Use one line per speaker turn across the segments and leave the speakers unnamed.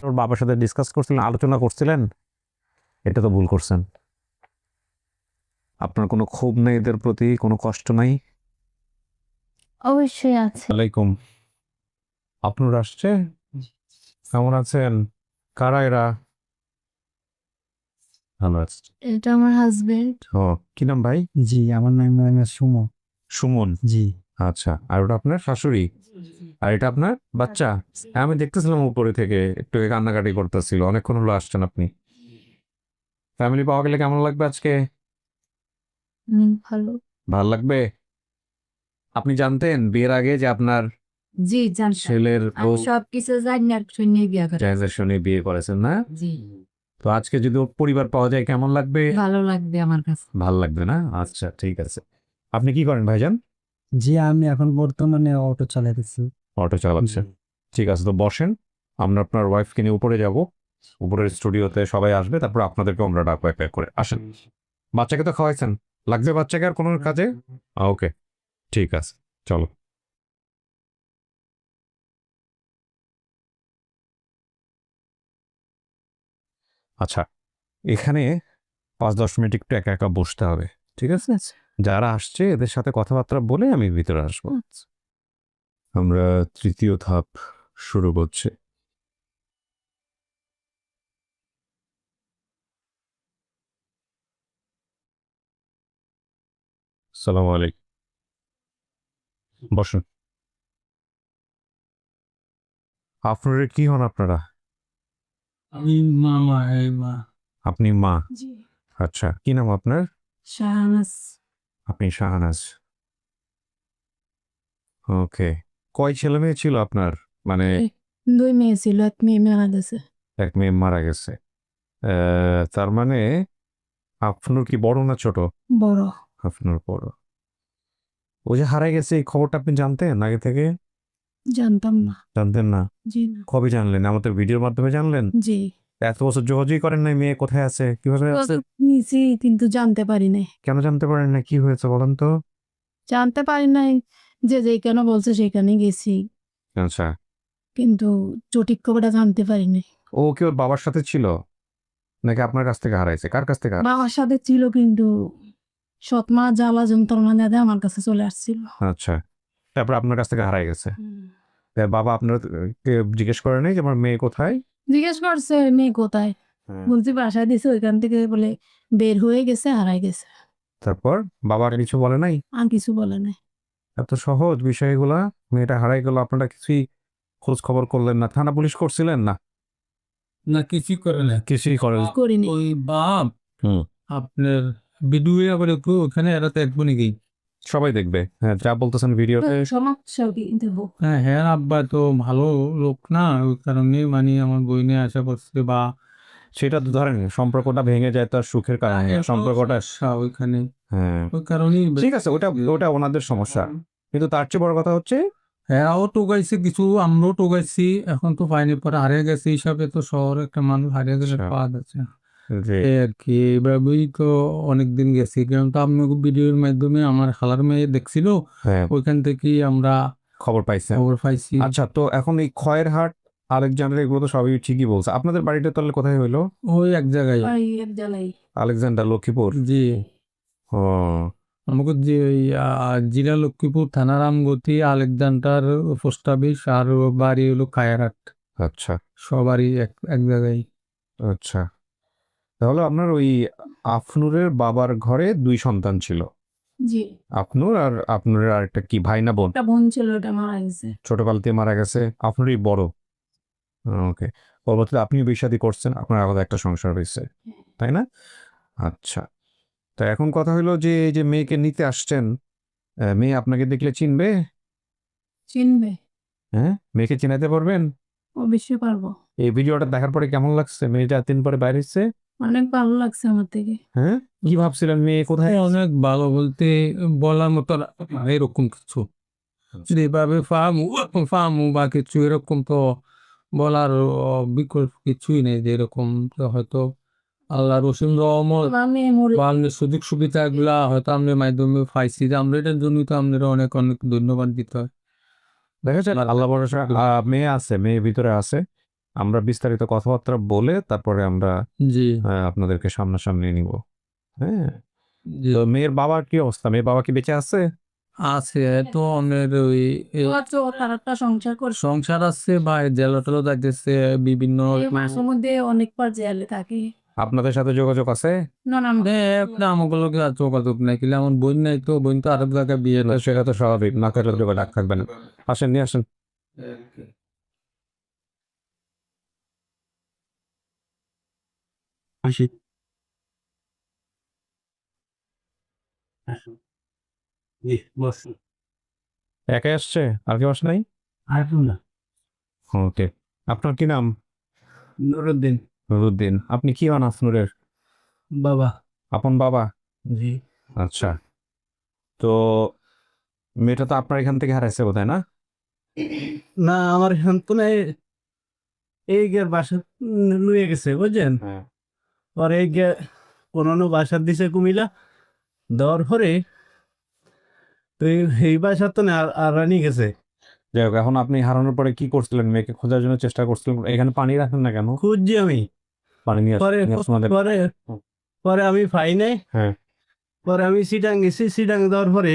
ওর বাবার সাথে ডিসকাস করছিলেন, আলোচনা করছিলেন? এটা তো ভুল করছেন। আপনার কোনো ক্ষোভ নেই এদের প্রতি, কোনো কষ্ট নাই?
অবশ্যই আছে।
ওয়ালাইকুম। আপনার আসছে? কেমন আছেন? কারা এরা? ভালো আছে।
এটা আমার হাজবেন্ড।
ও, কি নাম ভাই?
জি, আমার নাম সুমন।
সুমন।
জি।
আচ্ছা, আর ওটা আপনার শাশুড়ি? আর এটা আপনার বাচ্চা? হ্যাঁ, আমি দেখতেছিলাম উপরে থেকে একটু কান্নাকাটি করতেছিল, অনেকক্ষণ হলো আসছেন আপনি। ফ্যামিলি পাওয়া গেলে কেমন লাগবে আজকে?
ভালো।
ভাল লাগবে। আপনি জানতেন বিয়ের আগে যে আপনার
জি জানতাম।
ছেলের
আমি সবকিছু জানি আর শুনে বিয়ে করে।
ট্রানজাকশনে বিয়ে করেছেন না?
জি।
তো আজকে যদি ওর পরিবার পাওয়া যায় কেমন লাগবে?
ভালো লাগবে আমার কাছে।
ভাল লাগবে না? আচ্ছা, ঠিক আছে। আপনি কি করেন ভাইজান?
জি, আমি এখন বর্তমানে অটো চালাইতেছি।
অটো চালাচ্ছেন? ঠিক আছে, তো বসেন। আমরা আপনার ওয়াইফকে নিয়ে উপরে যাব। উপরের স্টুডিওতে সবাই আসবে, তারপর আপনাদেরকে আমরা ডাকবো এক এক করে। আসেন। বাচ্চাকে তো খাওয়াইছেন, লাগবে বাচ্চাকে আর কোনো কাজে? ওকে, ঠিক আছে, চলো। আচ্ছা, এখানে 5-10 মিনিট একটু একা একা বসতে হবে, ঠিক আছে? যারা আসছে এদের সাথে কথাবার্তা বলে আমি ভিতরে আসবো। আমরা তৃতীয় ধাপ শুরু করছি। সালাম আলাইকুম, বসুন। আপনারা কি হন আপনারা?
আমি মামা, এই মা।
আপনি মা?
জি।
আচ্ছা, কি নাম আপনার?
শাহনাজ।
আপনি শাহনাজ। ওকে, কয় ছেলে মেয়ে ছিল আপনার? মানে
2 মেয়ে ছিল, 1 মেয়ে মারা গেছে।
এক মেয়ে মারা গেছে। তার মানে আপনার কি বড় না ছোট?
বড়।
আপনার বড়। ও যে হারাই গেছে এই খবরটা আপনি জানতেন আগে থেকে?
জানতাম না।
জানতেন না?
জি না।
কবে জানলেন? আমাদের ভিডিওর মাধ্যমে জানলেন?
জি।
এত বছর যোগাযোগই করেন নাই, মেয়ে কোথায় আছে কিভাবে আছে?
নিছি কিন্তু জানতে পারি নাই।
কেন জানতে পারেন না? কি হয়েছে বলেন তো?
জানতে পারি নাই, যে যেখানে বলছে সেখানে গেছি,
আচ্ছা,
কিন্তু সঠিক খবরটা জানতে পারি নাই।
ও কি ওর বাবার সাথে ছিল নাকি আপনার কাছ থেকে হারাইছে? কার কাছ থেকে
বাবার সাথে ছিল, কিন্তু সৎমা জ্বালা যন্ত্রণা দিয়ে আমার কাছে চলে আসছিল।
আচ্ছা, তারপর আপনার কাছ থেকে হারাই গেছে। তা বাবা আপনার জিজ্ঞেস করে নাই যে আমার মেয়ে কোথায়?
জিজ্ঞেস করছে মেয়ে কোথায়, বলছি বাসায় দিছে, ওইখান থেকে বলে বের হয়ে গেছে, হারাই গেছে।
তারপর বাবা কিছু বলে নাই?
আর কিছু বলে নাই।
এত সহজ বিষয়গুলা, মেয়েটা হারাই গেল, আপনারা কিছুই খোঁজ খবর করলেন না? থানা পুলিশ করছিলেন না?
না, কিছুই করে না।
কিছুই করেন?
করিনি।
ওই বাপ
হুম,
আপনার ভিডিও আবার একটু ওখানে এরা তো একবো নাকি?
সবাই দেখবে। হ্যাঁ, যা বলতেছেন ভিডিও।
সমস্যা কি দেবো?
হ্যাঁ হ্যাঁ, আব্বা তো ভালো লোক না, ওই কারণে মানে আমার বই নিয়ে আশা করছে বা
সেটা তো ধরেন সম্পর্কটা ভেঙে যায় তার সুখের কারণে, সম্পর্কটা।
সমস্যা ওইখানে,
হ্যাঁ,
ওই কারণেই
ঠিক আছে, ওটা ওটা ওনাদের সমস্যা, কিন্তু তার চেয়ে বড় কথা হচ্ছে
হ্যাঁ, ও টোকাইছে কিছু, আমরাও টোকাইছি, এখন তো পাইনি, পরে হারিয়ে গেছে হিসাবে তো শহরে একটা মানুষ হারিয়ে গেলে
আচ্ছা,
পাওয়া যাচ্ছে না।
যে
এই আর কি, এইভাবেই তো অনেকদিন গেছি, কারণ তো আপনি ভিডিওর মাধ্যমে আমার খালার মেয়ে দেখছিল,
হ্যাঁ
ওইখান থেকেই আমরা
খবর পাইছেন।
খবর পাইছি।
আচ্ছা, তো এখন এই খয়ের হাট, আলেকজান্ডার, এগুলো তো সবই ঠিকই বলছে। আপনাদের বাড়িটা তাহলে কোথায় হইলো?
ওই এক জায়গায়।
আলেকজান্ডার, লক্ষ্মীপুর?
জি,
ও,
আমাকে যে ওই জেলা লক্ষ্মীপুর, থানা রামগতি, আলেকজান্ডার পোস্ট অফিস, আর বাড়ি হলো খায়ারহাট,
আচ্ছা
সবারই এক এক জায়গায়।
আচ্ছা, তাহলে আপনার ওই আফনুরের বাবার ঘরে 2 সন্তান ছিল,
জি।
আফনুর আর আপনার আরেকটা কি ভাই না বোন?
একটা বোন ছিল, ওটা মারা গেছে।
ছোটকালতে মারা গেছে, আপনারই বড়। ওকে, পরবর্তীতে আপনি বিয়ে শাদী করছেন, আপনার আলাদা একটা সংসার হয়েছে, তাই না? আচ্ছা, তা এখন কথা হলো যে এই যে মেয়েকে নিতে আসছেন, মেয়ে আপনাকে দেখলে চিনবে?
চিনবে।
হ্যাঁ, মেয়েকে চিনাতে পারবেন?
অবশ্যই পারবো।
এই ভিডিওটা দেখার পরে কেমন লাগছে? মেয়েটা 3 পরে বাইরে এসছে।
অনেক ভালো লাগছে আমার থেকে।
হ্যাঁ, কি ভাবছিলেন মেয়ে কোথায়?
অনেক ভালো বলতে বলার মতো না, এরকম কিছু যেভাবে ফার্মু ফার্মু বা কিছু এরকম তো বলার বিকল্প কিছুই নেই, যে এরকম তো হয়তো আল্লাহ রসিম রহমত
আমার মেয়ে মরে
বা আপনার সুযোগ সুবিধা এগুলা হয়তো আপনার মাধ্যমে পাইছি, যে আমরা এটার জন্য তো আপনারা অনেক অনেক ধন্যবাদ দিতে হয়।
দেখেছেন, আল্লাহ ভরসা। মেয়ে আছে, মেয়ে ভিতরে আছে, আমরা বিস্তারিত কথাবার্তা বলে তারপরে আমরা
জি
আপনাদেরকে সামনাসামনি নিব। হ্যাঁ,
জি
তো মেয়ের বাবার কি অবস্থা? মেয়ের বাবা কি বেঁচে আছে?
আছে তো অনেক ওই
তার একটা সংসার করছে,
সংসার আছে বা জেলা টেলা যাইতেছে বিভিন্ন
মাঝে মধ্যে অনেকবার জেলে থাকে।
আপনাদের সাথে যোগাযোগ আছে?
না না
আমাগুলোকে আর যোগাযোগ নাই, কিন্তু আমার বোন নাই, তো বোন তো আরেক জায়গায় বিয়ে
না, সেটা তো স্বাভাবিক, না থাকলে যোগাযোগ থাকবে না। আসেন, নিয়ে আসেন।
আসি বস
একাই আসছে, আর কেউ আসে নাই?
আর না
ওকে, আপনার কি নাম?
নুরুদ্দিন
নুরুদ্দিন। আপনি কি হন আফনুরের?
বাবা।
আপন বাবা?
জি
আচ্ছা, তো মেয়েটা তো আপনার এখান থেকে হারাইছে বোধহয়, না?
না, আমার সন্তানে এই গিয়ে বাসা লুয়ে গেছে বুঝছেন।
হ্যাঁ।
আর এই গিয়ে কোনো বাসার দিছে কুমিলা দেওয়ার পরে তো এই বাসার তো না আর রানি গেছে।
যাই হোক, এখন আপনি হারানোর পরে কি করছিলেন? মেয়েকে খোঁজার জন্য চেষ্টা করছিলেন, এখানে পানি রাখেন না কেন?
খুঁজছি আমি,
পানি নিয়ে
পরে
নিয়ে আসুন আমাদের।
পরে পরে আমি পাই নাই।
হ্যাঁ।
পরে আমি সিটাং গেছি, সিটাং দেওয়ার পরে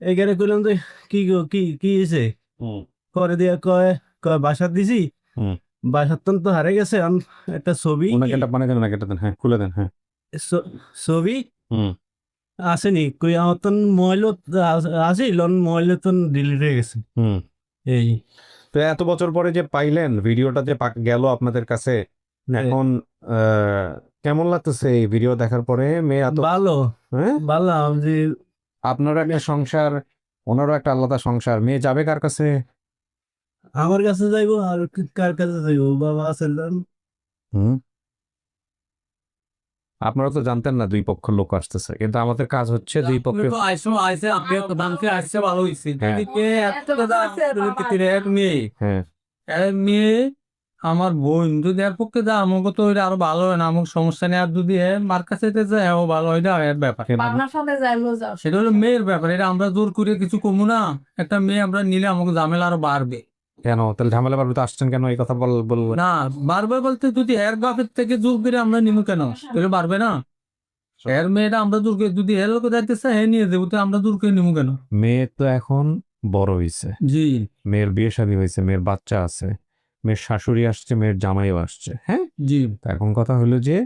এইখানে কইলাম যে কি গো কি কি হয়েছে, পরে দিয়ে কয় কয় বাসার দিছি,
হুম।
বাসার তো হারে গেছে। একটা ছবি
ওনাকে একটা পানি দেন, ওনাকে একটা দেন, হ্যাঁ, খুলে দেন, হ্যাঁ।
ছবি
হুম।
আসেনি, কই আমার তো মোবাইল আছে, লন মোবাইল তো ডিলিট হয়ে গেছে।
হুম।
এই
তো এত বছর পরে যে পাইলেন, ভিডিওটা যে গেল আপনাদের কাছে, এখন কেমন লাগতেছে এই ভিডিও দেখার পরে? মেয়ে এত
ভালো
হ্যাঁ,
ভালো যে
আপনারও একটা সংসার, ওনারও একটা আলাদা সংসার। মেয়ে যাবে কার কাছে?
আমার কাছে যাইবো আর কার কাছে যাইবো, বাবা আছেন।
হুম। আপনারা তো জানতেন না দুই পক্ষ লোক আসতেছে, কিন্তু আমাদের কাজ হচ্ছে দুই পক্ষে।
ভালো হয়েছে
হ্যাঁ।
মেয়ে আমার বোন যদি এর পক্ষে যা আমাকে তো ওইটা আরো ভালো হয় না, আমার সমস্যা নেই। আর যদি মার কাছে যায় ও ভালো হয়, এটা এর ব্যাপার,
আপনার সাথে যাইবো যাও।
সেটা হলো মেয়ের ব্যাপার। এটা আমরা জোর করে কিছু কমু না। একটা মেয়ে আমরা নিলে আমাকে ঝামেলা আরো বাড়বে।
কেন তাহলে ঝামেলা বাড়বে? তো আসছেন কেন? এই কথা বলবো
না, বাড়বে বলতে যদি এর বাপের থেকে জোর করে আমরা নিমু কেন, তাহলে বাড়বে না। এর মেয়েটা আমরা জোর করে যদি এর লোক যাইতে চাই হ্যাঁ নিয়ে দেবো, তো আমরা জোর করে নিমু কেন?
মেয়ে তো এখন বড় হয়েছে,
জি
মেয়ের বিয়ে শাদী হয়েছে, মেয়ের বাচ্চা আছে, মেয়ের শাশুড়ি আসছে, মেয়ের জামাইও আসছে। হ্যাঁ,
জি
তো এখন কথা হলো যে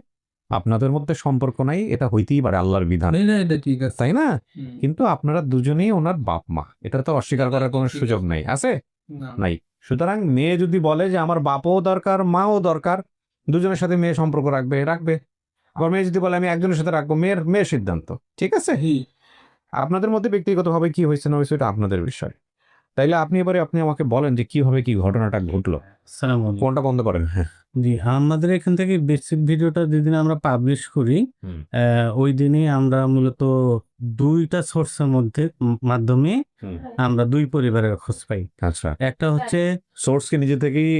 আপনাদের মধ্যে সম্পর্ক নাই, এটা হইতেই পারে, আল্লাহর বিধান,
না, এটা ঠিক আছে।
তাই না? কিন্তু আপনারা দুজনেই ওনার বাপ মা, এটা তো অস্বীকার করার কোনো সুযোগ নাই, আছে নাই? সুতরাং মেয়ে যদি বলে যে আমার বাপও দরকার, মাও দরকার, দুজনের সাথে মেয়ে সম্পর্ক রাখবে রাখবে। আবার মেয়ে যদি বলে আমি একজনের সাথে রাখবো, মেয়ের মেয়ের সিদ্ধান্ত, ঠিক আছে? আপনাদের মধ্যে ব্যক্তিগতভাবে কি হয়েছে না হয়েছে এটা আপনাদের বিষয়। তাইলে আপনি আমাকে বলেন যে কিভাবে কি ঘটনাটা ঘটলো।
সালাম আলাইকুম।
কোনটা বন্ধ করেন? হ্যাঁ।
জি, আমাদের এখান থেকে বেসিক ভিডিওটা যেদিন আমরা পাবলিশ করি,
হুম।
ওই দিনই আমরা মূলত দুইটা সোর্সের মধ্যে মাধ্যমে আমরা দুই পরিবারের খোঁজ পাই।
আচ্ছা,
একটা হচ্ছে
সোর্স কি নিজে থেকেই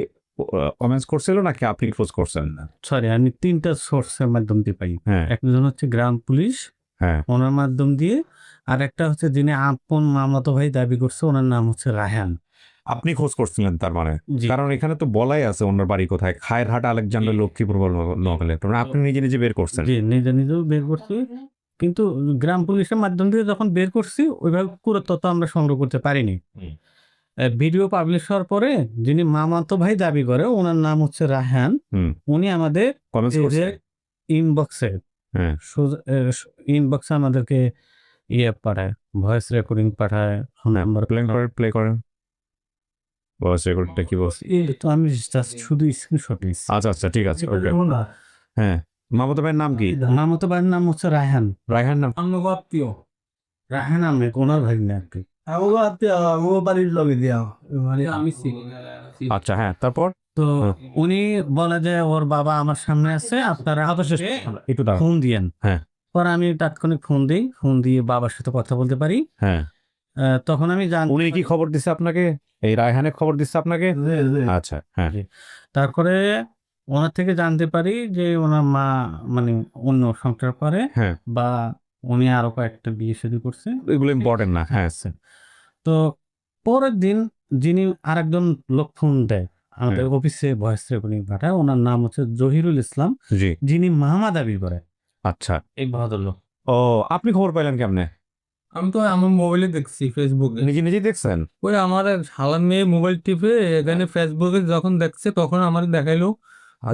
কমেন্টস করছিল নাকি আপনি খোঁজ করছেন?
সরি, আমি তিনটা সোর্সের মাধ্যম দিয়ে পাই।
হ্যাঁ।
একজন হচ্ছে গ্রাম পুলিশ,
হ্যাঁ।
ওনার মাধ্যম দিয়ে, আর একটা হচ্ছে যিনি আপন মামাতো ভাই দাবি করছে, ওনার নাম হচ্ছে রায়হান।
আপনি খোঁজ করছিলেন তার মানে?
জি।
কারণ এখানে তো বলাই আছে ওনার বাড়ি কোথায়, খায়েরহাট আলেকজান্ডার লক্ষ্মীপুর নগরে, তার মানে আপনি নিজে নিজে বের করছেন?
জি, নিজে নিজেও বের করছি, কিন্তু গ্রাম পুলিশের মাধ্যম দিয়ে যখন বের করছি ওইভাবে পুরো তথ্য আমরা সংগ্রহ করতে পারিনি।
হুম।
ভিডিও পাবলিশ হওয়ার পরে যিনি মামাতো ভাই দাবি করে, ওনার নাম হচ্ছে রায়হান।
হুম।
উনি আমাদের
কমেন্টস করছে?
ইনবক্সে
হ্যাঁ।
ইনবক্সে আমাদেরকে পাঠায়, ভয়েস রেকর্ডিং পাঠায়, নাম্বার
প্লে করেন ভয়েস রেকর্ডটা কি বলছি।
তো আমি জাস্ট শুধু স্ক্রিনশট নিচ্ছি।
আচ্ছা আচ্ছা, ঠিক আছে, ওকে। হ্যাঁ, মামাতো ভাইয়ের নাম কি?
মামাতো ভাইয়ের নাম হচ্ছে রায়হান।
রায়হান নাম?
আত্মীয়
রায়হান আমি ওনার ভাই না আর কি। আমাকে আত্মীয়, আমার বাড়ির লগে দিয়া মানে
আমি চিনি।
আচ্ছা, হ্যাঁ, তারপর?
তো
হ্যাঁ।
উনি বলে যে ওর বাবা আমার সামনে আছে, আপনারা
একটু দাঁড়ান।
ফোন দিয়েন।
হ্যাঁ।
পরে আমি তাৎক্ষণিক ফোন দিই, ফোন দিয়ে বাবার সাথে কথা বলতে পারি।
হ্যাঁ।
তখন আমি
উনি কি খবর দিচ্ছে আপনাকে? এই রায়হানের খবর দিচ্ছে আপনাকে? আচ্ছা, হ্যাঁ।
তারপরে ওনার থেকে জানতে পারি যে ওনার মা মানে অন্য সংসার করে,
হ্যাঁ,
বা উনি আরো কয়েকটা বিয়ে শাদী করছে।
এগুলো ইম্পর্টেন্ট না। হ্যাঁ।
তো পরের দিন যিনি আরেকজন লোক ফোন দেয়, আমাদের অফিসে ভয়েস রেকর্ডিং পাঠায়, ওনার নাম হচ্ছে জহিরুল ইসলাম,
জি
যিনি মামা দাবি করে
আচ্ছা।
এই ভদ্রলোক।
ও আপনি খবর পাইলেন কেমনে?
আমি তো আমার মোবাইলে দেখছি ফেসবুকে,
নিজে নিজেই দেখছেন?
ওই আমার এক শালার মেয়ে মোবাইল টিপে এখানে ফেসবুকে যখন দেখছে তখন আমার দেখাইলো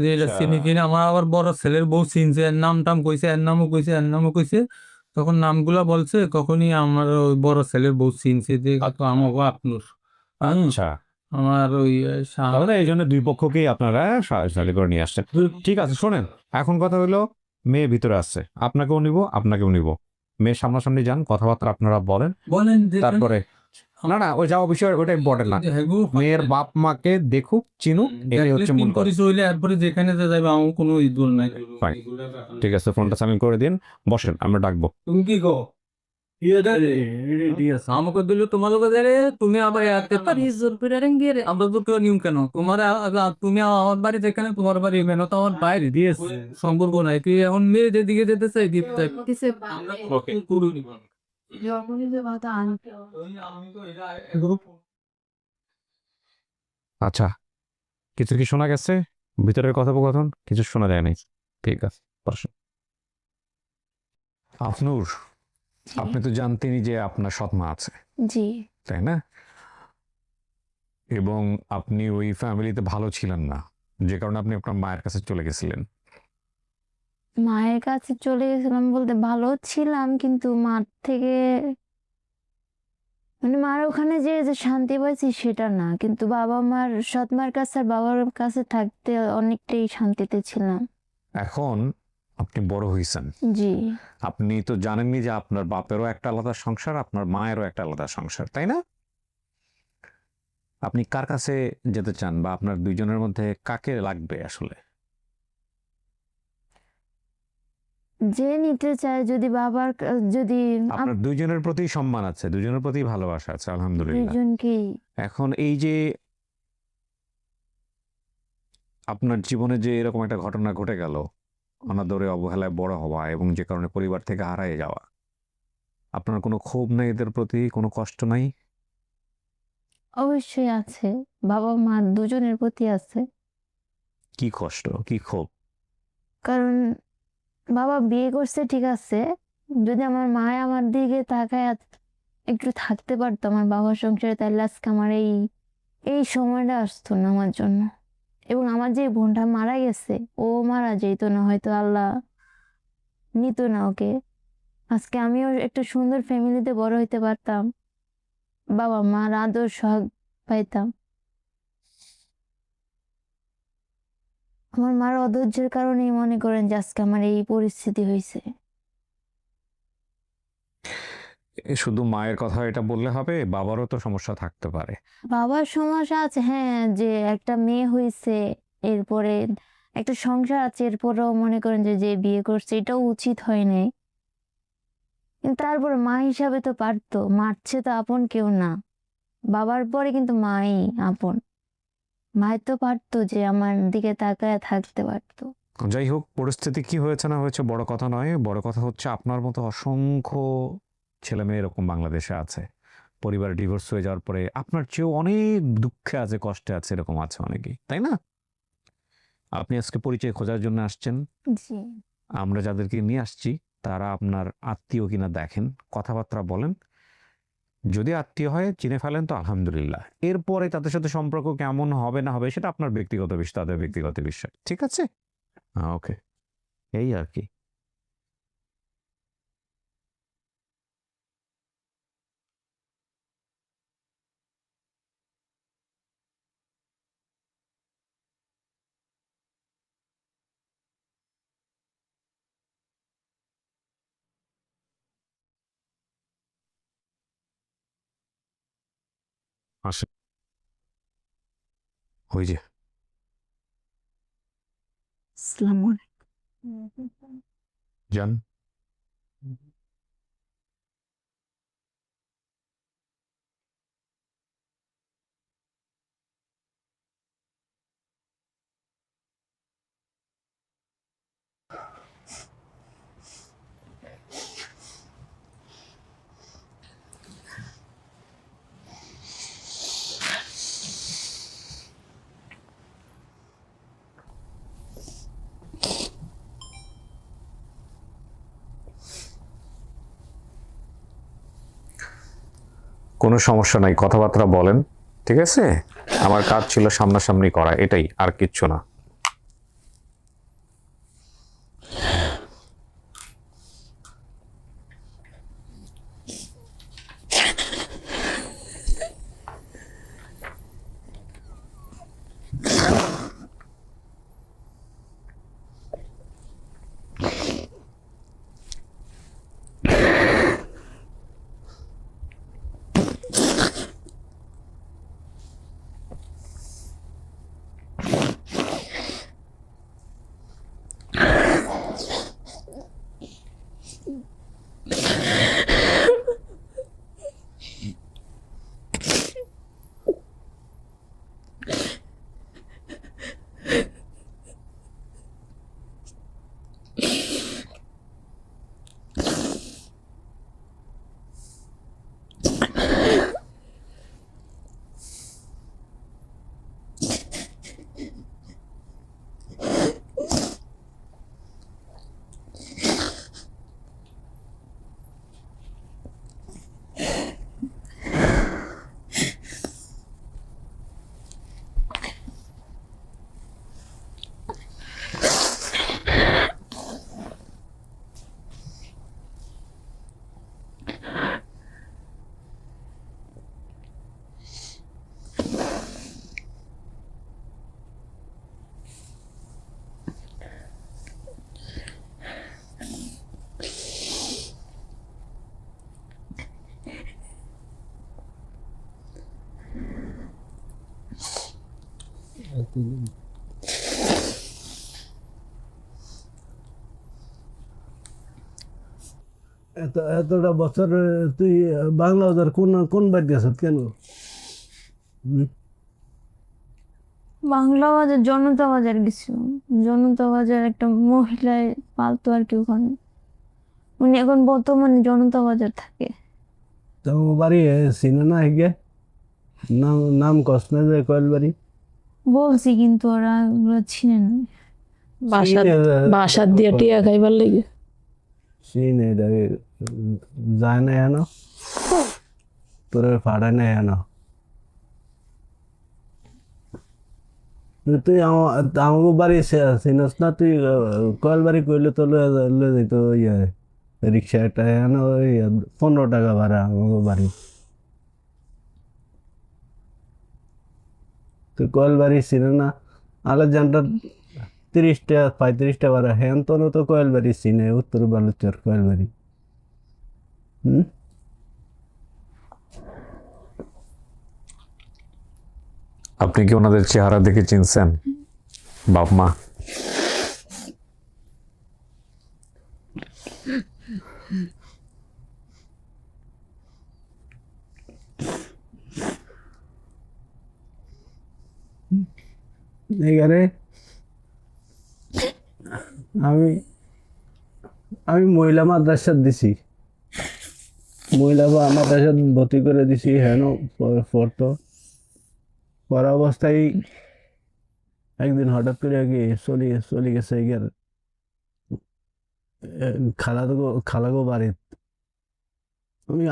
যে এটা
আচ্ছা।
চিনি কিনা। আমার আবার বড় ছেলের বউ চিনছে, এর নাম টাম কইছে, এর নামও কইছে, এর নামও কইছে, তখন নামগুলা বলছে তখনই আমার ওই বড় ছেলের বউ চিনছে যে তো আমাকে আপনার
আচ্ছা,
আমার ওই
তাহলে এই জন্য দুই পক্ষকেই আপনারা সাহায্য করে নিয়ে আসছেন। ঠিক আছে, শোনেন, এখন কথা হলো মেয়ে ভিতরে আসছে, আপনাকেও নিব আপনাকেও নিব। মেয়ের সামনাসামনি যান, কথাবার্তা আপনারা বলেন,
বলেন যে
তারপরে না না ওই যাওয়া বিষয় ওটা ইম্পর্টেন্ট না। মেয়ের বাপ মাকে দেখুক চিনুক, এটাই হচ্ছে মূল কথা।
হইলে এরপরে যেখানে যাবে আমার কোনো ইদুল নাই।
Fine. ঠিক আছে, ফোনটা সামিল করে দিন, বসেন, আমরা ডাকবো।
তুমি কি গো আমাকে দিল তোমার লোক তুমি আবার
জোর করে রেং দিয়ে রে
আমরা তো কেউ নিয়ম কেন তোমার তুমি আমার বাড়ি যেখানে তোমার বাড়ি মেন তো আমার বাইরে দিয়েছে সম্পর্ক নাই। তুই এখন মেয়ে যেদিকে যেতে চাই দিতে
দিছে
ওকে,
যখনই যে কথা আনতে
আচ্ছা, কিছু কি শোনা গেছে? ভিতরের কথোপকথন কিছু শোনা যায় নাই। ঠিক আছে, বসেন। আফনুর, আপনি তো জানতেনই যে আপনার সৎ মা আছে,
জি,
তাই না? এবং আপনি ওই ফ্যামিলিতে ভালো ছিলেন না, যে কারণে আপনি আপনার মায়ের কাছে চলে গেছিলেন।
মায়ের কাছে চলে গেছিলাম বলতে ভালো ছিলাম, কিন্তু মার থেকে মানে মার ওখানে যে যে শান্তি পাইছি সেটা না, কিন্তু বাবা মার সৎ মার কাছে আর বাবার কাছে থাকতে অনেকটাই শান্তিতে ছিলাম।
এখন আপনি বড় হয়েছেন,
জি,
আপনি তো জানেননি যে আপনার বাপেরও একটা আলাদা সংসার, আপনার মায়েরও একটা আলাদা সংসার, তাই না? আপনি কার কাছে যেতে চান, বা আপনার দুইজনের মধ্যে কাকে লাগবে আসলে?
যে নিতে চায়, যদি বাবার যদি
আপনার দুইজনের প্রতি সম্মান আছে, দুইজনের প্রতি ভালোবাসা আছে, আলহামদুলিল্লাহ।
দুইজনকেই
এখন এই যে আপনার জীবনে যে এরকম একটা ঘটনা ঘটে গেল, অনাদরে অবহেলায় বড় হওয়া এবং যে কারণে পরিবার থেকে হারিয়ে যাওয়া, আপনার কোনো ক্ষোভ নেই এদের প্রতি, কোনো কষ্ট নাই?
অবশ্যই আছে, বাবা মা দুজনের প্রতি আছে।
কি কষ্ট, কি ক্ষোভ?
কারণ বাবা বিয়ে করছে ঠিক আছে, যদি আমার মায় আমার দিকে তাকায় একটু থাকতে পারতো আমার বাবার সংসারে, তাহলে আজকে আমার এই সময়টা আসতো না আমার জন্য। এবং আমার যে বোনটা মারা গেছে, ও মারা যেত না, হয়তো আল্লাহ নিত না ওকে, আজকে আমিও একটা সুন্দর ফ্যামিলিতে বড় হইতে পারতাম, বাবা মার আদর সোহাগ পাইতাম। আমার মার অধৈর্যের কারণেই মনে করেন যে আজকে আমার এই পরিস্থিতি হয়েছে।
শুধু মায়ের কথা এটা বললে হবে? বাবারও তো সমস্যা থাকতে পারে।
বাবার সমস্যা আছে, হ্যাঁ, যে একটা মেয়ে হয়েছে, এরপরে একটা সংসার আছে, এরপরেও মনে করেন যে যে বিয়ে করছে এটাও উচিত হয় নাই, কিন্তু তারপর মা হিসাবে তো পারতো, মারছে তো আপন কেউ না, বাবার পরে কিন্তু মাই আপন, মায়ের তো পারতো যে আমার দিকে তাকায় থাকতে পারতো।
যাই হোক, পরিস্থিতি কি হয়েছে না হয়েছে বড় কথা নয়, বড় কথা হচ্ছে আপনার মতো অসংখ্য ছেলে মেয়ে এরকম বাংলাদেশে আছে, পরিবার ডিভোর্স হয়ে যাওয়ার পরে আপনার চেয়েও অনেক দুঃখে আছে, কষ্টে আছে, এরকম আছে অনেকেই, তাই না? আপনি আজকে পরিচয় খোঁজার জন্য আসছেন,
জি,
আমরা যাদেরকে নিয়ে আসছি তারা আপনার আত্মীয় কিনা দেখেন, কথাবার্তা বলেন, যদি আত্মীয় হয় চিনে ফেলেন তো আলহামদুলিল্লাহ, এরপরে তাদের সাথে সম্পর্ক কেমন হবে না হবে সেটা আপনার ব্যক্তিগত বিষয়, তাদের ব্যক্তিগত বিষয়, ঠিক আছে? ওকে, এই আর কি। আসে, ওই যে
আসসালামু আলাইকুম।
যান। কোনো সমস্যা নাই, কথাবার্তা বলেন, ঠিক আছে? আমার কাজ ছিল সামনাসামনি করা, এটাই, আর কিচ্ছু না।
এতটা বছর তুই বাংলা বাজার কোন কোন বাড়ি গেছ কেন?
বাংলা বাজার জনতা বাজার গেছিলাম। জনতা বাজার একটা মহিলায় পালতো আর কি ওখানে। উনি এখন বর্তমানে জনতা বাজার থাকে।
তো বাড়ি চিনে না হেগে? নাম নাম কস না যে কয়েল বাড়ি?
বলছি কিন্তু ওরা ওগুলো চিনে না।
বাসার দিয়ে টিয়া খাইবার লেগে
চিনে যায় না এনো, তোর ফাড়ায় না এনো। তুই আমাকে বাড়ি চিনস না? তুই কয়েল বাড়ি কইলে তো লয়ে যেত ইয়ে রিক্সা একটা এনো 15 টাকা ভাড়া আমাকে বাড়ি। তুই কয়েল বাড়ি চিনে না? আলেকজান্ডার 30টা 35টা ভাড়া, হ্যান তো কয়েল বাড়ি চিনে, উত্তর বালুচর কয়েল বাড়ি।
আপনি কি ওনাদের চেহারা দেখে চিনছেন? বাপ মা?
এখানে আমি আমি মহিলা মাদ্রাসা দিছি, মহিলা মাদ্রাসা ভর্তি করে দিছি। হেন পড়তো, পড়া অবস্থায় একদিন হঠাৎ করে কি চলে গেছে গিয়ে খালাগো বাড়ি।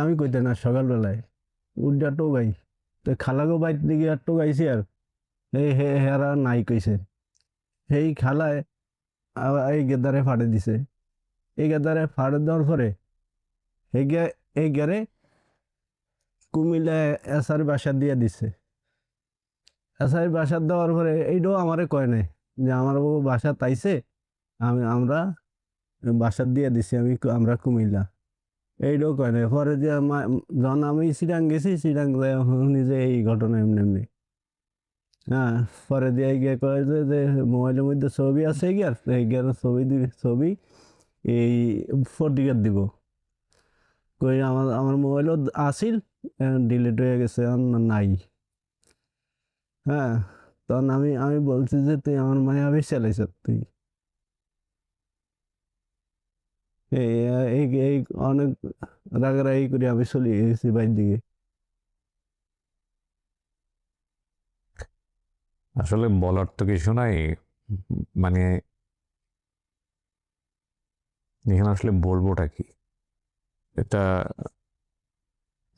আমি কইতে না, সকালবেলায় উঠা টোগাই, তো খালাগো বাড়ির দিকে আর টোগাইছি, আর হেরা নাই কইছে। সেই খালায় এই গেদারে ফাড়ে দিছে। এই গেদারে ফাড়ে দেওয়ার পরে এই গেরে কুমিল্লা এসার বাসা দিয়ে দিছে। এসার বাসা দেওয়ার পরে এইটাও আমারে কয় নাই যে আমার বাবু বাসা তাইছে, আমরা বাসা দিয়ে দিছি, আমরা কুমিল্লা, এইটাও কয় নাই। পরে যে যখন আমি চিরাং গেছি, চিরাং নিজে এই ঘটনা এমনি এমনি। হ্যাঁ, পরে দিয়ে গিয়ে কয় যে মোবাইলের মধ্যে ছবি আছে গিয়ার, এই গিয়ার ছবি এই ফটিকের দিব। কই আমার মোবাইলও আসিল, ডিলিট হয়ে গেছে, নাই। হ্যাঁ, তখন আমি বলছি যে তুই আমার মায়ে আমি চালাইছ তুই। এই এই এই অনেক রাগারাগি করে আমি চলে গেছি বাইর দিকে।
আসলে বলার তো কিছু নাই, মানে এখানে আসলে বলবোটা কি, এটা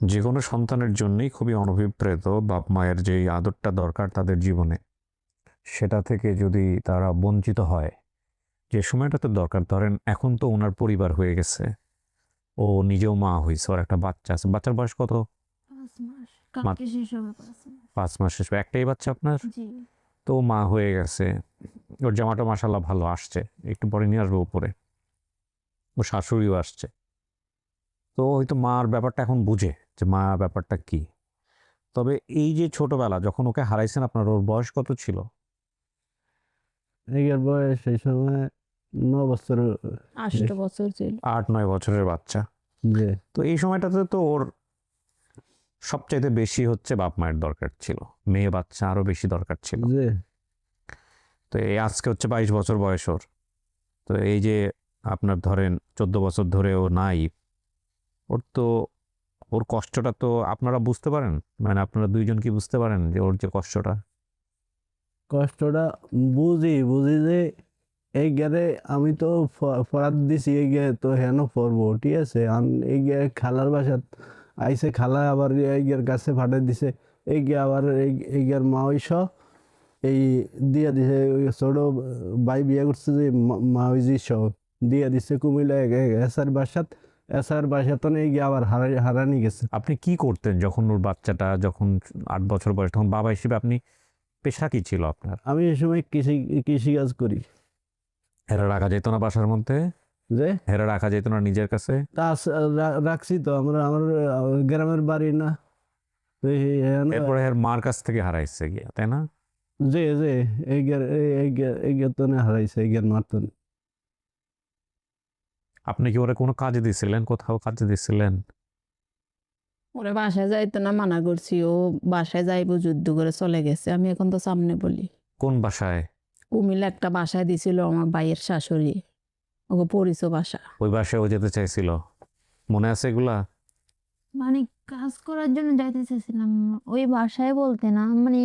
যে কোনো সন্তানের জন্যই খুবই অনভিপ্রেত বাপ মায়ের যে আদরটা দরকার তাদের জীবনে, সেটা থেকে যদি তারা বঞ্চিত হয়, যে সময়টাতে দরকার, ধরেন এখন তো ওনার পরিবার হয়ে গেছে, ও নিজেও মা হয়েছে, ওর একটা বাচ্চা আছে। বাচ্চার বয়স কত?
5 মাস কালকে শেষ হবে 5 মাস
5 মাস শেষ। একটাই বাচ্চা আপনার?
জি
তো ও মা হয়ে গেছে, ওর জামাটা মাশাল্লাহ ভালো আসছে, একটু পরে নিয়ে আসবো উপরে। ও শাশুড়িও আসছে, তো হয়তো মার ব্যাপারটা এখন বুঝে যে মা ব্যাপারটা কি। তবে এই যে ছোটবেলা যখন ওকে হারাইছেন আপনার, ওর বয়স কত ছিল?
এগের বয়স সেই সময় 9 বছর।
8 বছর ছিল।
8-9 বছরের বাচ্চা।
যে
তো এই সময়টাতে তো ওর সবচাইতে বেশি হচ্ছে বাপ মায়ের দরকার ছিল, মেয়ে বাচ্চা আরো বেশি দরকার ছিল।
যে
তো এই আজকে হচ্ছে 22 বছর বয়স ওর। তো এই যে আপনার ধরেন 14 বছর ধরে ও নাই, ওর তো ওর কষ্টটা তো আপনারা বুঝতে পারেন, মানে আপনারা দুইজন কি বুঝতে পারেন যে ওর যে কষ্টটা?
কষ্টটা বুঝি যে এই গেলে আমি তো ফরাত দিছি, এই গে তো হেন পড়বো, ঠিক আছে। এই গে খালার বাসাত আইসে, খালা আবার এই গের কাছে ফাটাই দিছে, এই গে আবার এই গের মা ওইস এই দিয়া দিছে। ওই ছোট ভাই বিয়ে করছে যে মা ওই যে সহ দিয়া দিছে কুমিল্লা এসার বাসাত এই গে আবার হারানি গেছে।
আপনি কি করতেন যখন ওর বাচ্চাটা যখন 8 বছর বয়স, তখন বাবা হিসেবে আপনি পেশা কি ছিল আপনার?
আমি এই সময় কৃষি কাজ করি।
হেরা রাখা যেত না বাসার মধ্যে?
যে
হেরা রাখা যেত না নিজের কাছে?
তা রাখছি তো, আমার গ্রামের বাড়ি না।
এরপরে এর মার কাছ থেকে হারাইছে গিয়া, তাই না?
যে এই গের তো না হারাইছে, এই গের মারতো না।
আপনি কি ওরা কোনো কাজে দিছিলেন, কোথাও কাজে দিছিলেন?
ওরে বাসায় যাইতো না, মানা করছি, ও বাসায় যাইবো যুদ্ধ করে চলে গেছে। আমি এখন তো সামনে বলি,
কোন বাসায়?
কুমিল্লা একটা বাসায় দিছিল আমার ভাইয়ের শাশুড়ি, ওকে পরিচয় বাসা।
ওই বাসায় ও যেতে চাইছিল, মনে আছে এগুলা?
মানে কাজ করার জন্য যাইতে চেয়েছিলাম ওই বাসায়, বলতে না মানে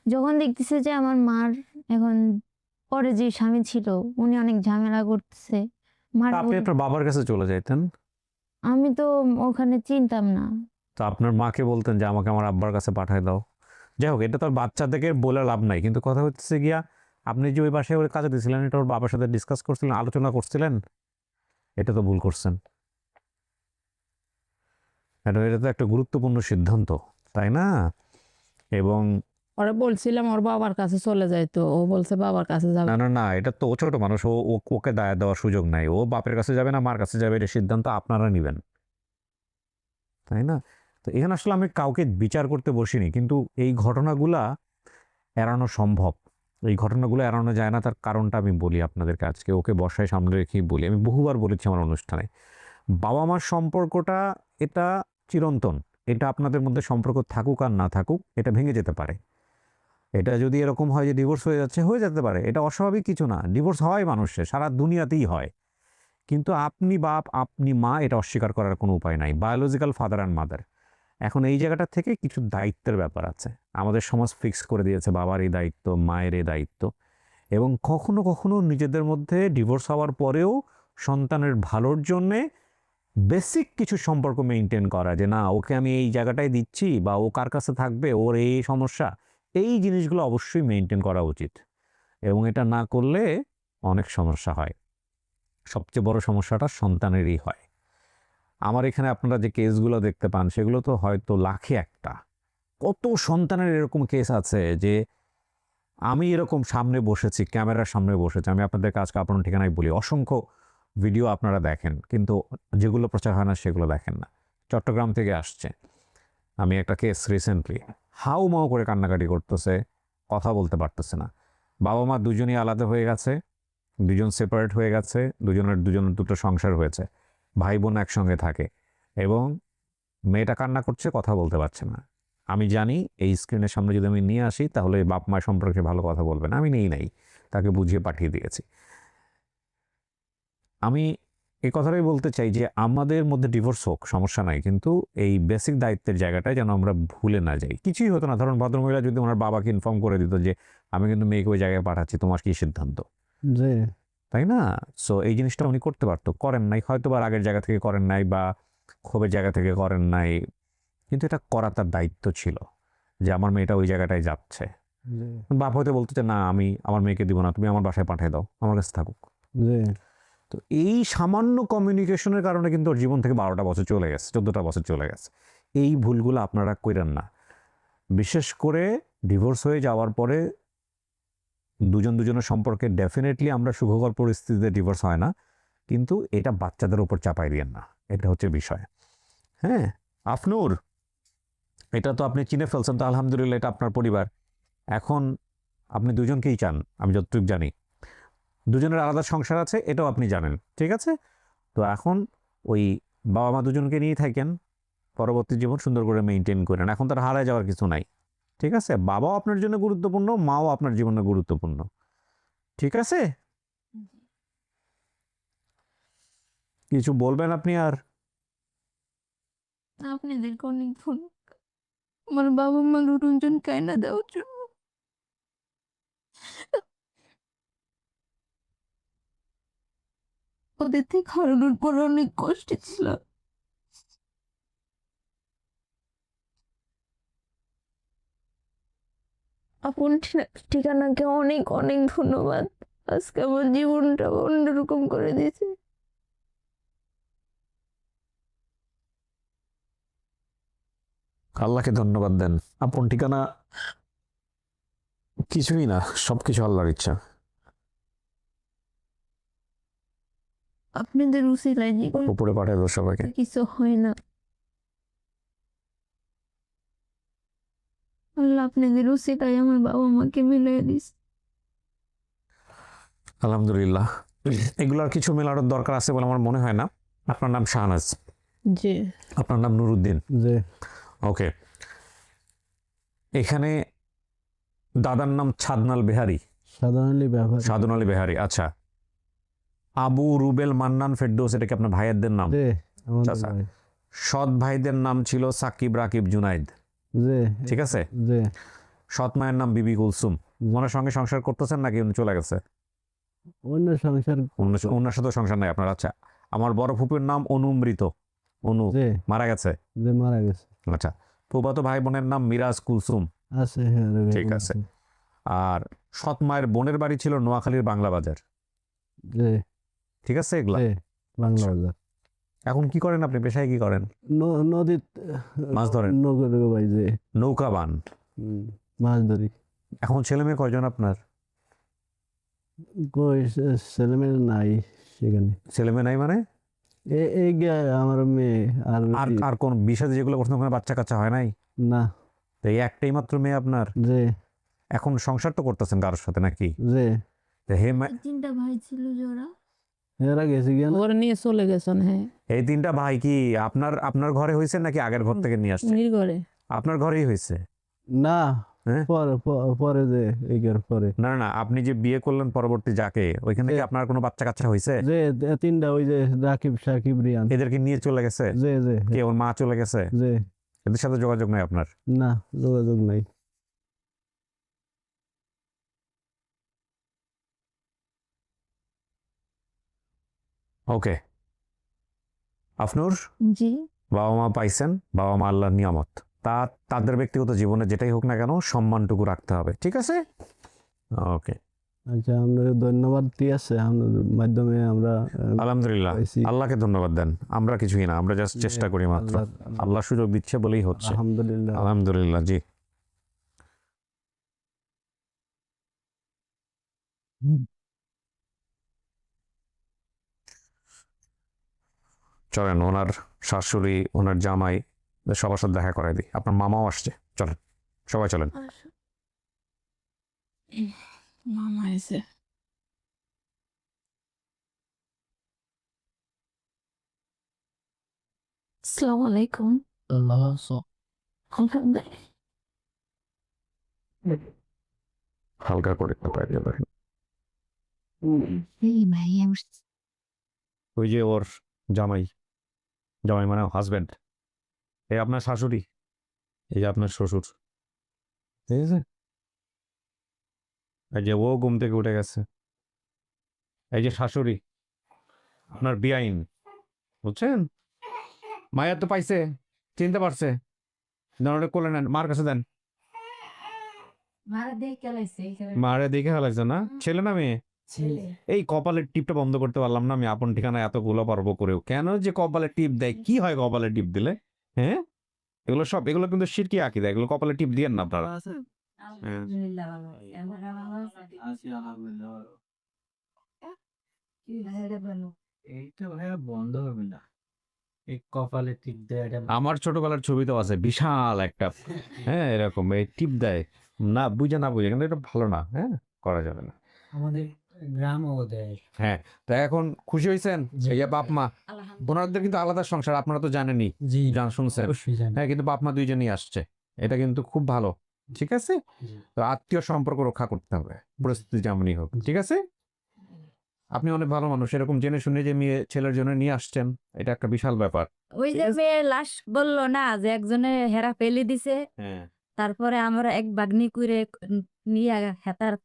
যখন দেখতেছে যে আমার মার এখন পরে যে স্বামী ছিল উনি অনেক ঝামেলা করতেছে মার
তা আপনি আপনার বাবার কাছে চলে যাইতেন,
আমি তো ওখানে চিনতাম না।
তো আপনার মাকে বলতেন যে আমাকে আমার আব্বার কাছে পাঠায় দাও। যাই হোক, এটা তো আর বাচ্চাদেরকে বলে লাভ নাই, কিন্তু কথা হচ্ছে গিয়া আপনি যে ওই বাসায় ওর কাজে দিয়েছিলেন, এটা ওর বাবার সাথে ডিসকাস করছিলেন, আলোচনা করছিলেন? এটা তো ভুল করছেন। এটা তো একটা গুরুত্বপূর্ণ সিদ্ধান্ত, তাই না? এবং
ওরা বলছিলাম ওর বাবার কাছে চলে যাইতো, ও বলছে বাবার কাছে যাবে।
না না না, এটা তো ও ছোট মানুষ, ওকে দায় দেওয়ার সুযোগ নাই। ও বাপের কাছে যাবে না মার কাছে যাবে, এটা সিদ্ধান্ত আপনারা নেবেন, তাই না? তো এখানে আসলে আমি কাউকে বিচার করতে বসিনি, কিন্তু এই ঘটনাগুলা এড়ানো সম্ভব। এই ঘটনাগুলো এড়ানো যায় না, তার কারণটা আমি বলি আপনাদেরকে আজকে, ওকে বসায় সামনে রেখেই বলি। আমি বহুবার বলেছি আমার অনুষ্ঠানে, বাবা মার সম্পর্কটা এটা চিরন্তন। এটা আপনাদের মধ্যে সম্পর্ক থাকুক আর না থাকুক, এটা ভেঙে যেতে পারে। এটা যদি এরকম হয় যে ডিভোর্স হয়ে যাচ্ছে, হয়ে যেতে পারে, এটা অস্বাভাবিক কিছু না। ডিভোর্স হয় মানুষের, সারা দুনিয়াতেই হয়। কিন্তু আপনি বাপ আপনি মা, এটা অস্বীকার করার কোনো উপায় নাই, বায়োলজিক্যাল ফাদার অ্যান্ড মাদার। এখন এই জায়গাটা থেকে কিছু দায়িত্বের ব্যাপার আছে। আমাদের সমাজ ফিক্স করে দিয়েছে বাবার এই দায়িত্ব, মায়ের এই দায়িত্ব, এবং কখনো কখনো নিজেদের মধ্যে ডিভোর্স হওয়ার পরেও সন্তানের ভালোর জন্যে বেসিক কিছু সম্পর্ক মেনটেন করা, যে না ওকে আমি এই জায়গাটায় দিচ্ছি, বা ও কার কাছে থাকবে, ওর এই সমস্যা, এই জিনিসগুলো অবশ্যই মেনটেন করা উচিত। এবং এটা না করলে অনেক সমস্যা হয়। সবচেয়ে বড় সমস্যাটা সন্তানেরই হয়। আমার এখানে আপনারা যে কেসগুলো দেখতে পান, সেগুলো তো হয়তো লাখে একটা। কত সন্তানের এরকম কেস আছে যে আমি এরকম সামনে বসেছি, ক্যামেরার সামনে বসেছি, আমি আপনাদের আজকে আপনার ঠিকানায় বলি, অসংখ্য ভিডিও আপনারা দেখেন, কিন্তু যেগুলো প্রচার হয় না সেগুলো দেখেন না। চট্টগ্রাম থেকে আসছে, আমি একটা কেস রিসেন্টলি, হাউ মাউ করে কান্নাকাটি করতেছে, কথা বলতে পারতেছে না। বাবা মা দুজনই আলাদা হয়ে গেছে, দুজন সেপারেট হয়ে গেছে, দুজনের দুটো সংসার হয়েছে, ভাই বোন একসঙ্গে থাকে, এবং মেয়েটা কান্না করছে, কথা বলতে পারছে না। আমি জানি এই স্ক্রিনের সামনে যদি আমি নিয়ে আসি তাহলে বাপ মায়ের সম্পর্কে ভালো কথা বলবেন, আমি নেই নাই, তাকে বুঝিয়ে পাঠিয়ে দিয়েছি। আমি এই কথাটাই বলতে চাই যে আমাদের মধ্যে ডিভোর্স হোক, সমস্যা নাই, কিন্তু এই বেসিক দায়িত্বের জায়গাটায় যেন আমরা ভুলে না যাই। কিছুই হতো না, ধরুন ভদ্রমহিলা যদি ওনার বাবাকে ইনফর্ম করে দিত যে আমি কিন্তু মেয়েকে ওই জায়গায় পাঠাচ্ছি, তোমার কি সিদ্ধান্ত,
যে
তাই না? সো এই জিনিসটা উনি করতে পারতো, করেন নাই, হয়তো বা আগের জায়গা থেকে করেন নাই, বা ক্ষোভের জায়গা থেকে করেন নাই, কিন্তু এটা করা তার দায়িত্ব ছিল যে আমার মেয়েটা ওই জায়গাটায় যাচ্ছে।
জি
বাপ হয়তো বলতো যে না, আমি আমার মেয়েকে দিব না, তুমি আমার বাসায় পাঠিয়ে দাও, আমার কাছে থাকুক।
জি
তো এই সামান্য কমিউনিকেশনের কারণে কিন্তু ওর জীবন থেকে 12টা বছর চলে গেছে, 14টা বছর চলে গেছে। এই ভুলগুলো আপনারা কইরেন না। বিশেষ করে ডিভোর্স হয়ে যাওয়ার পরে দুজনের সম্পর্কে ডেফিনেটলি আমরা সুখকর পরিস্থিতিতে ডিভোর্স হয় না, কিন্তু এটা বাচ্চাদের উপর চাপাই দিয়েন না, এটা হচ্ছে বিষয়। হ্যাঁ আফনুর, এটা তো আপনি চিনে ফেলছেন, তো আলহামদুলিল্লাহ, এটা আপনার পরিবার। এখন আপনি দুজনকেই চান, আমি যতটুকু জানি দুজনের আলাদা সংসার আছে, এটাও আপনি জানেন, ঠিক আছে? তো এখন ওই বাবা মা দুজনকে নিয়েই থাকেন, পরবর্তী জীবন সুন্দর করে মেনটেন করেন। এখন তার হারায় যাওয়ার কিছু নাই, ঠিক আছে? বাবাও আপনার জন্য গুরুত্বপূর্ণ, মাও আপনার জীবনে গুরুত্বপূর্ণ, ঠিক আছে? কিছু বলবেন আপনি আর?
আপনাদেরকে অনেক ধন্যবাদ আমার বাবা মা দুজন কায়না দেওয়ার জন্য। ওদের থেকে হারানোর পর অনেক কষ্টে ছিলাম। আপন ঠিকানাকে অনেক অনেক ধন্যবাদ, আজকে আমার জীবনটা অন্যরকম করে দিয়েছে।
আল্লাহকে ধন্যবাদ দেন। আপন ঠিকানা কিছুই না, সবকিছু আল্লাহর ইচ্ছা।
আপনাদের উসিলায় জীবন
উপরে পাঠিয়ে দাও সবাইকে।
কিছু হয় না। আল্লাহ আপনাদের উসিলায় আমার বাবা মাকে মিলিয়ে দিস।
আলহামদুলিল্লাহ, এগুলোর কিছু মেলানোর দরকার আছে বলে আমার মনে হয় না। আপনার নাম শাহনাজ,
জি
আপনার নাম নুরুদ্দিন,
জি
ওকে। এখানে দাদার নাম ছাদনাল বেহারি,
সাধারণত ব্যবহার
সাদন আলী বেহারি, আচ্ছা। আবু রুবেল মান্নান ফেরদৌস, এটা কি আপনার ভাইয়েরদের নাম?
জি আমাদের
আচ্ছা।
ভাই।
সৎ ভাইদের নাম ছিল সাকিব, রাকিব, জুনাইদ,
জি
ঠিক আছে?
জি
সৎ মায়ের নাম বিবি কুলসুম। ওনার সঙ্গে সংসার করতেছেন নাকি উনি চলে গেছে?
অন্য সংসার
ওনার সাথে সংসার নাই আপনার, আচ্ছা। আমার বড় ফুপির নাম অনুমৃত, অনু
জি
মারা গেছে,
জি মারা গেছে।
আচ্ছা। ফুফাতো ভাই বোনের নাম মিরাজ, কুলসুম,
আছে হ্যাঁ এরকম
ঠিক আছে। আর সৎ মায়ের বোনের বাড়ি ছিল নোয়াখালীর বাংলা বাজার,
জি
ঠিক আছে এগুলা?
জি বাংলা
আচ্ছা।
বাজার।
এখন কি করেন আপনি, পেশায় কি করেন?
নদীত
মাছ ধরেন?
নৌকা ভাই যে
নৌকা বান।
মাছ ধরি।
এখন ছেলে মেয়ে কয়জন আপনার?
কই ছেলে মেয়ে নাই সেখানে।
ছেলে মেয়ে নাই মানে?
এই আমার মেয়ে আর
আর আর কোন বিষয় যেগুলো করছেন ওখানে বাচ্চা কাচ্চা হয় নাই?
না।
তো এই একটাই মাত্র মেয়ে আপনার?
যে
এখন সংসার তো করতেছেন কারোর সাথে নাকি?
যে
তো
তিনটা ভাই ছিল জোড়া,
এরা গেছে গিয়া
ওরা নিয়ে চলে গেছেন। হ্যাঁ
এই তিনটা ভাই কি আপনার ঘরে হয়েছে নাকি আগের ঘর থেকে নিয়ে আসছে?
উনির ঘরে।
আপনার ঘরেই হয়েছে?
না
হ্যাঁ?
পরে যে এইটার পরে
না না না, আপনি যে বিয়ে করলেন পরবর্তী যাকে, ওইখানে কি আপনার কোনো বাচ্চা কাচ্চা হয়েছে?
যে তিনটা ওই যে রাকিব সাকিব রিয়ান
এদেরকে নিয়ে চলে গেছে?
যে যে
কে, ওর মা চলে গেছে?
যে
এদের সাথে যোগাযোগ নাই আপনার?
না যোগাযোগ নাই।
ওকে আফনুর,
জি
বাবা মা পাইছেন, বাবা মা আল্লাহর নিয়ামত, তাদের ব্যক্তিগত জীবনে যেটাই হোক না কেন সম্মানটুকু রাখতে হবে, ঠিক আছে? ওকে,
আচ্ছা আপনাদের ধন্যবাদ ঠিক আছে, আপনাদের মাধ্যমে আমরা
আলহামদুলিল্লাহ,
পাইছি।
আল্লাহকে ধন্যবাদ দেন। আমরা কিছুই না, আমরা জাস্ট চেষ্টা করি মাত্র। আল্লাহ সুযোগ দিচ্ছে বলেই হচ্ছে,
আলহামদুলিল্লাহ।
আলহামদুলিল্লাহ। জি চলেন, ওনার শাশুড়ি, ওনার জামাই, সবার সাথে দেখা করাই দিই। আপনার মামাও আসছে, চলেন সবাই চলেন।
মামা এসে
আসসালামু আলাইকুম। আলহামদুলিল্লাহ।
হালকা করে একটা পায়ে দিয়ে দেখেন।
এই ভাই
ওই যে ওর জামাই, জামাই মানে হাজবেন্ড, এই আপনার শাশুড়ি, এই যে আপনার শ্বশুর, ঠিক আছে? এই যে ও ঘুম থেকে উঠে গেছে, এই যে শাশুড়ি আপনার বিয়াইন, বুঝছেন? মায়া তো পাইছে, চিনতে পারছে, ধরনের কোলে নেন, মার কাছে দেন। মারে দেখে ফেলাইছে না, ছেলে না মেয়ে? এই কপালের টিপটা বন্ধ করতে পারলাম না আমি, আপন ঠিকানা এতগুলো পর্ব করেও। কেন যে কপালে টিপ দেয়, কি হয় কপালে টিপ দিলে? হ্যাঁ, এগুলো কিন্তু শিরকি আকীদা, এগুলো কপালে টিপ দিয়েন না আপনারা।
এইটা ভাইয়া বন্ধ হবে না, এই কপালে টিপ দেয় এটা
আমার ছোটবেলার ছবি তো আছে বিশাল একটা, হ্যাঁ এরকম এই টিপ দেয়, না বুঝে কিন্তু এটা ভালো না, হ্যাঁ করা যাবে না।
আমাদের গ্রামও দেয়।
হ্যাঁ, তা এখন খুশি হয়েছেন? এই যে বাপ মা, ওনাদের কিন্তু আলাদা সংসার, আপনারা তো জানেনই,
জি
শুনছেন।
অবশ্যই জানি।
হ্যাঁ, কিন্তু বাপ মা দুইজনই আসছে, এটা কিন্তু খুব ভালো। ঠিক আছে,
জি।
তো আত্মীয় সম্পর্ক রক্ষা করতে হবে, পরিস্থিতি যেমনই হোক। ঠিক আছে, আপনি অনেক ভালো মানুষ, এরকম জেনে শুনে যে মেয়ে ছেলের জন্য নিয়ে আসছেন, এটা একটা বিশাল ব্যাপার।
ওই যে মেয়ের লাশ বললো না যে একজনে হেরা ফেলে দিছে,
হ্যাঁ,
তারপরে আমরা এক বাগনি করে নিয়ে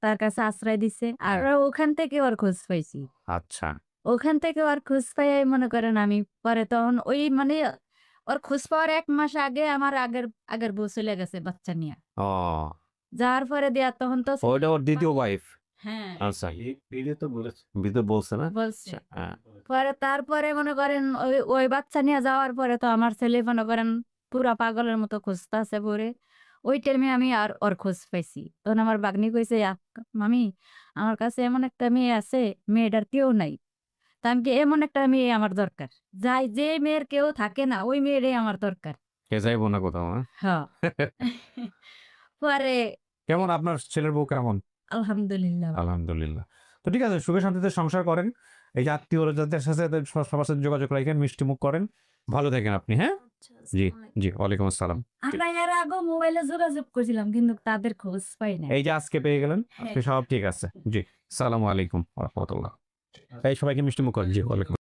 তার কাছে আশ্রয় দিছে, আর ওখান থেকে ওর খোঁজ পাইছি।
আচ্ছা,
ওখান থেকে ওর খোঁজ পাই মনে করেন আমি পরে তখন ওই মানে ওর খোঁজ পাওয়ার 1 মাস আগে আমার আগের বউ চলে গেছে বাচ্চা নিয়ে,
ও
যার পরে দেয়া তখন তো
ওইটা ওর দ্বিতীয় ওয়াইফ।
হ্যাঁ
আচ্ছা,
বিলে তো বলেছে।
ভিতর বলছে না?
বলছে।
হ্যাঁ,
পরে তারপরে মনে করেন ওই বাচ্চা নিয়ে যাওয়ার পরে তো আমার ছেলে মনে করেন পুরা পাগলের মতো খুঁজতেছে পরে, ওই টাইমে আমি আর ওর খোঁজ পাইছি। তখন আমার বাগনি কইছে, মামি আমার কাছে এমন একটা মেয়ে আছে, মেয়েটার কেউ নাই। তা আমি কি, এমন একটা মেয়ে আমার দরকার, যাই যে মেয়ের কেউ থাকে না ওই মেয়েরই আমার দরকার।
কে যাইবো না কোথাও। হ্যাঁ,
হ্যাঁ। পরে
কেমন আপনার ছেলের বউ কেমন?
আলহামদুলিল্লাহ।
আলহামদুলিল্লাহ। তো ঠিক আছে, সুখে শান্তিতে সংসার করেন, এই যে আত্মীয়রা যাদের সাথে সবার সাথে যোগাযোগ রাখেন, মিষ্টি মুখ করেন, ভালো থাকেন আপনি। হ্যাঁ, জি জি, ওয়ালাইকুম আসসালাম।
আমরা এর আগে মোবাইলে যোগাযোগ করছিলাম কিন্তু তাদের খোঁজ পাই না।
এই যে আজকে পেয়ে গেলেন, আপনি সব ঠিক আছে। জি, সালামু আলাইকুম ওয়া রাহমাতুল্লাহ। এই সবাইকে মিষ্টি মুখ করেন। জি, ওয়ালাইকুম।